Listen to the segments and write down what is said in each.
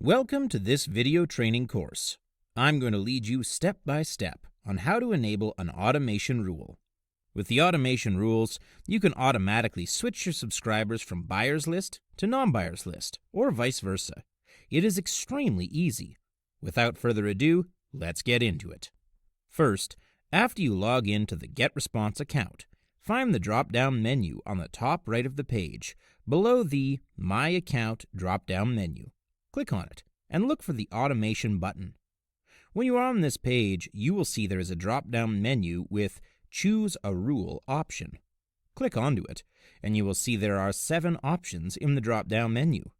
Welcome to this video training course. I'm going to lead you step by step on how to enable an automation rule. With the automation rules, you can automatically switch your subscribers from buyer's list to non-buyer's list, or vice versa. It is extremely easy. Without further ado, let's get into it. First, after you log in to the GetResponse account, find the drop-down menu on the top right of the page, below the My Account drop-down menu. Click on it and look for the Automation button. When you are on this page, you will see there is a drop-down menu with Choose a Rule option. Click onto it, and you will see there are 7 options in the drop-down menu.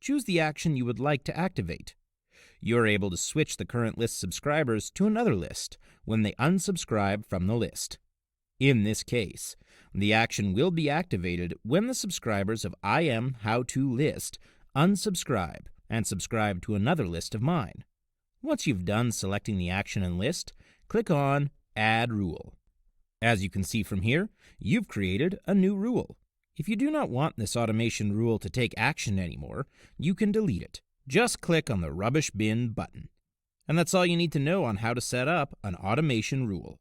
Choose the action you would like to activate. You are able to switch the current list subscribers to another list when they unsubscribe from the list. In this case, the action will be activated when the subscribers of I Am How To List unsubscribe and subscribe to another list of mine. Once you've done selecting the action and list, click on Add Rule. As you can see from here, you've created a new rule. If you do not want this automation rule to take action anymore, you can delete it. Just click on the Rubbish Bin button. And that's all you need to know on how to set up an automation rule.